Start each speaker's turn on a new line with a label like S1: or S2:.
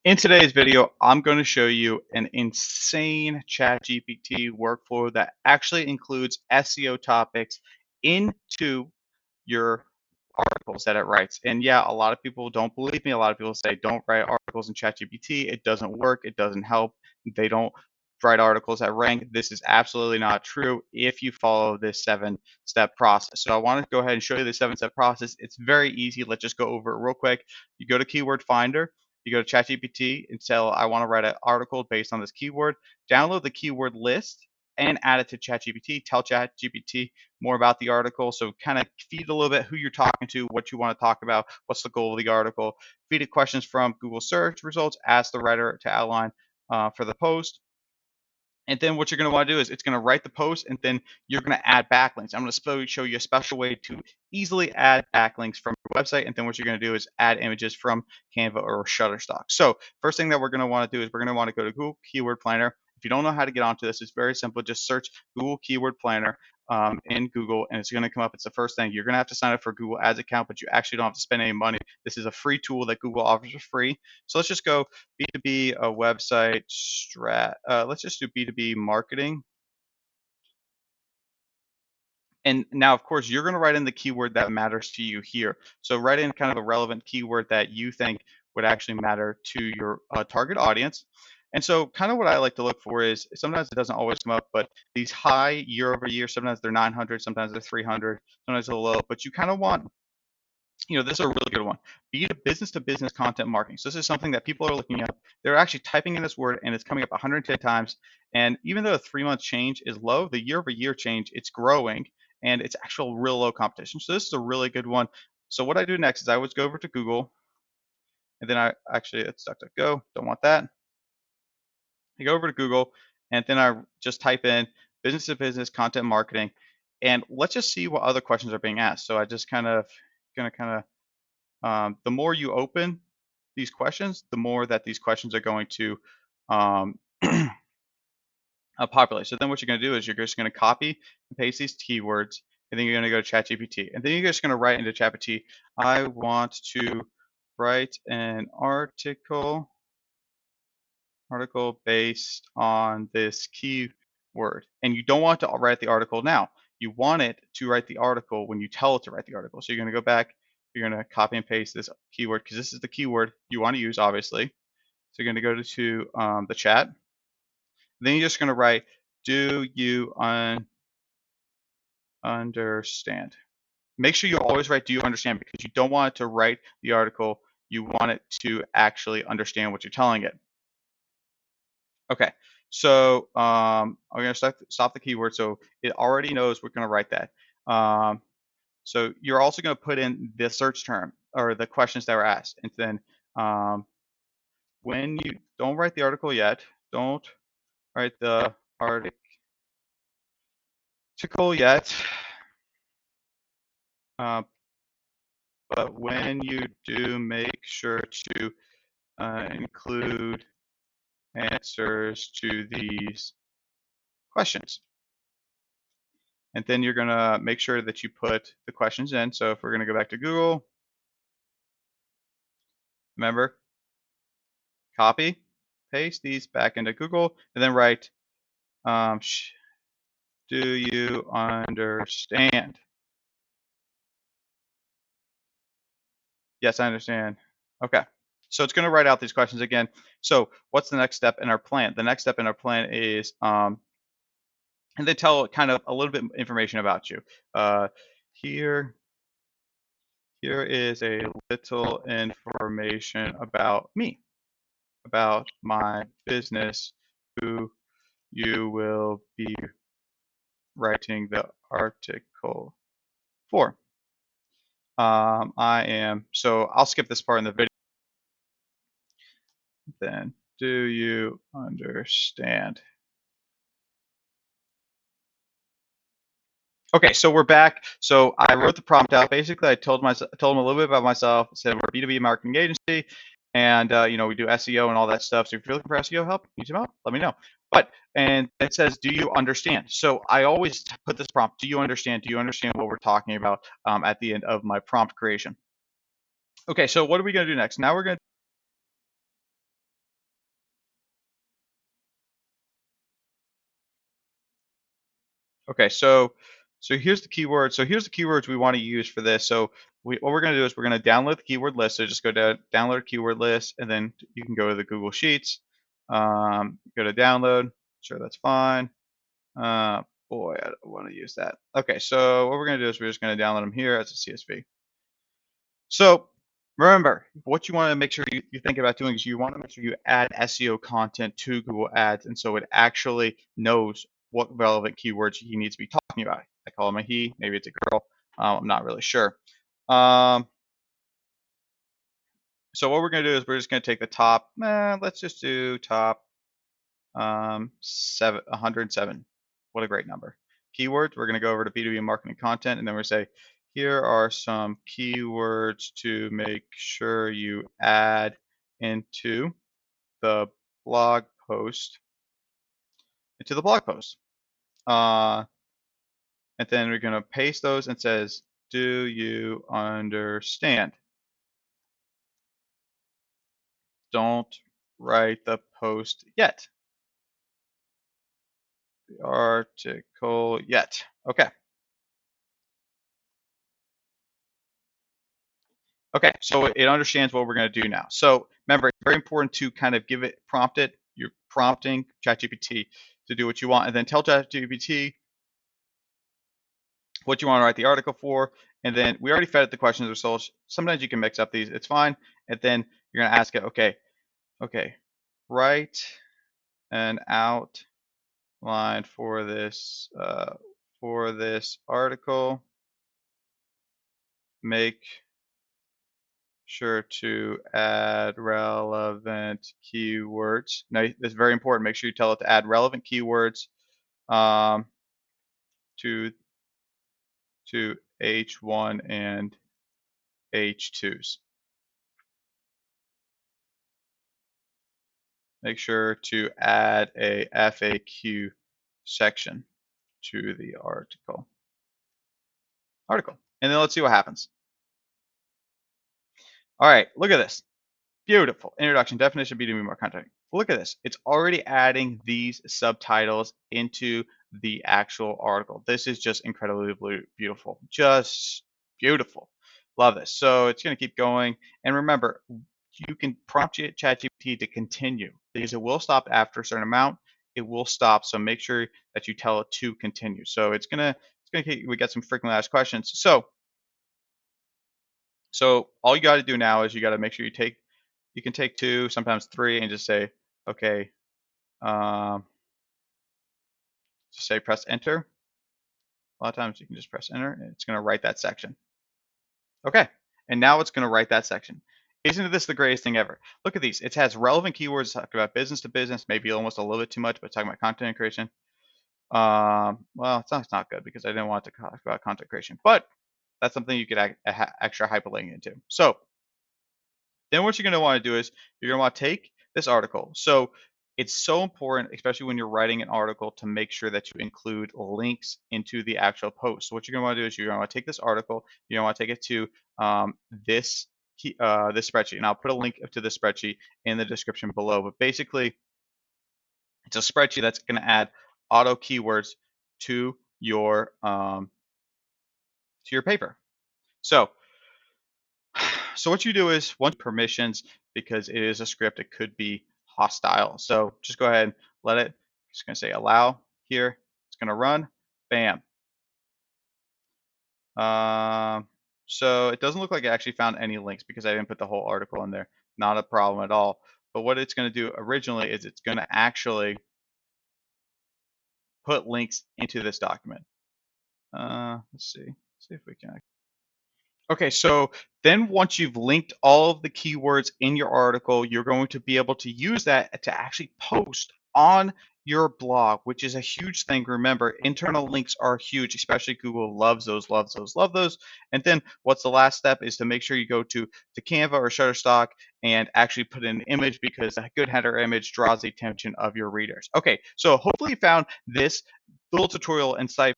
S1: In today's video, I'm going to show you an insane ChatGPT workflow that actually includes SEO topics into your articles that it writes. And yeah, a lot of people don't believe me. A lot of people say don't write articles in ChatGPT. It doesn't work. It doesn't help. They don't write articles that rank. This is absolutely not true if you follow this 7-step process. So I want to go ahead and show you the 7-step process. It's very easy. Let's just go over it real quick. You go to Keyword Finder. You go to ChatGPT and tell I want to write an article based on this keyword. Download the keyword list and add it to ChatGPT. Tell ChatGPT more about the article. So kind of feed a little bit who you're talking to, what you want to talk about, what's the goal of the article. Feed it questions from Google search results. Ask the writer to outline for the post. And then what you're going to want to do is it's going to write the post, and then you're going to add backlinks. I'm going to show you a special way to easily add backlinks from your website. And then what you're going to do is add images from Canva or Shutterstock. So first thing that we're going to want to do is we're going to want to go to Google Keyword Planner. If you don't know how to get onto this, it's very simple. Just search Google Keyword Planner in Google, and it's going to come up. It's the first thing. You're going to have to sign up for a Google Ads account, but you actually don't have to spend any money. This is a free tool that Google offers for free. So let's just go B2B website strat. Let's just do B2B marketing. And now, of course, you're going to write in the keyword that matters to you here. So write in kind of a relevant keyword that you think would actually matter to your target audience. And so kind of what I like to look for is sometimes it doesn't always come up, but these high year over year, sometimes they're 900, sometimes they're 300, sometimes they're low, but you kind of want, this is a really good one. Business to business content marketing. So this is something that people are looking up. They're actually typing in this word and it's coming up 110 times. And even though the 3-month change is low, the year over year change, it's growing and it's actual real low competition. So this is a really good one. So what I do next is I always go over to Google, and then it's DuckDuckGo, don't want that. I go over to Google, and then I just type in business to business content marketing, and let's just see what other questions are being asked. So I just the more you open these questions, the more that these questions are going to um, populate. So then what you're going to do is you're just going to copy and paste these keywords, and then you're going to go to ChatGPT. And then you're just going to write into ChatGPT, I want to write an article based on this keyword. And you don't want to write the article now. You want it to write the article when you tell it to write the article. So you're going to go back, you're going to copy and paste this keyword because this is the keyword you want to use, obviously. So you're going to go to the chat. Then you're just going to write, do you understand? Make sure you always write, do you understand? Because you don't want it to write the article. You want it to actually understand what you're telling it. Okay, so I'm going to stop the keyword. So it already knows we're going to write that. So you're also going to put in the search term or the questions that were asked. And then when you don't write the article yet, don't write the article yet. But when you do, make sure to include answers to these questions. And then you're going to make sure that you put the questions in. So if we're going to go back to Google, remember, copy, paste these back into Google, and then write, do you understand? Yes, I understand. Okay. So it's going to write out these questions again. So what's the next step in our plan? The next step in our plan is, and then tell kind of a little bit information about you. Here is a little information about me, about my business, who you will be writing the article for. So I'll skip this part in the video. Then, do you understand? Okay, so we're back. So I wrote the prompt out. Basically, I told them a little bit about myself. I said we're a B2B marketing agency, and we do SEO and all that stuff. So if you're looking for SEO help, need some help, let me know. And it says, do you understand? So I always put this prompt, do you understand? Do you understand what we're talking about at the end of my prompt creation? Okay, so what are we going to do next? Now we're going to Okay, so here's the keyword. So here's the keywords we want to use for this. So what we're going to do is we're going to download the keyword list. So just go to download a keyword list, and then you can go to the Google Sheets. Go to download. Sure, that's fine. Boy, I don't want to use that. Okay, so what we're going to do is we're just going to download them here as a CSV. So remember, what you want to make sure you think about doing is you want to make sure you add SEO content to Google Ads, and so it actually knows what relevant keywords he needs to be talking about. I call him a he, maybe it's a girl. I'm not really sure. Um, so what we're going to do is we're just going to take the top, let's just do top 107. What a great number. Keywords, we're going to go over to B2B marketing content, and then we're say, here are some keywords to make sure you add into the blog post. Uh, and then we're going to paste those and says, do you understand? Don't write the post yet. The article yet. Okay. Okay, so it understands what we're going to do now. So remember, it's very important to kind of prompt it. You're prompting ChatGPT to do what you want, and then tell ChatGPT what you want to write the article for. And then we already fed it the questions or so. Sometimes you can mix up these. It's fine. And then you're going to ask it, okay, write an outline for this article. Make sure to add relevant keywords. Now, this is very important. Make sure you tell it to add relevant keywords to H1 and H2s. Make sure to add a FAQ section to the article. And then let's see what happens. All right, look at this. Beautiful. Introduction, definition, B2B more content. Look at this. It's already adding these subtitles into the actual article. This is just incredibly beautiful. Just beautiful. Love this. So it's going to keep going. And remember, you can prompt ChatGPT to continue because it will stop after a certain amount. It will stop. So make sure that you tell it to continue. So we get some frequently asked questions. So all you got to do now is you got to make sure you can take 2, sometimes 3, and just say, okay, just say press enter. A lot of times you can just press enter and it's going to write that section. Okay, and now it's going to write that section. Isn't this the greatest thing ever? Look at these. It has relevant keywords talking about business to business, maybe almost a little bit too much, but talking about content creation. Well, it's not good because I didn't want to talk about content creation, but that's something you could extra hyperlink into. So then what you're going to want to do is you're going to want to take this article. So it's so important, especially when you're writing an article, to make sure that you include links into the actual post. So what you're going to want to do is you're going to want to take this article, you're going to want to take it to this spreadsheet, and I'll put a link to the spreadsheet in the description below. But basically, it's a spreadsheet that's going to add auto keywords to your paper. So what you do is once permissions, because it is a script, it could be hostile. So just go ahead and let it, just gonna say allow here. It's gonna run, bam. So it doesn't look like it actually found any links because I didn't put the whole article in there. Not a problem at all. But what it's gonna do originally is it's gonna actually put links into this document. Let's see if we can. Okay, so then once you've linked all of the keywords in your article, you're going to be able to use that to actually post on your blog, which is a huge thing. Remember, internal links are huge, especially Google loves those, loves those, love those. And then what's the last step is to make sure you go to CANVA or Shutterstock and actually put in an image, because a good header image draws the attention of your readers. Okay, so hopefully you found this little tutorial insight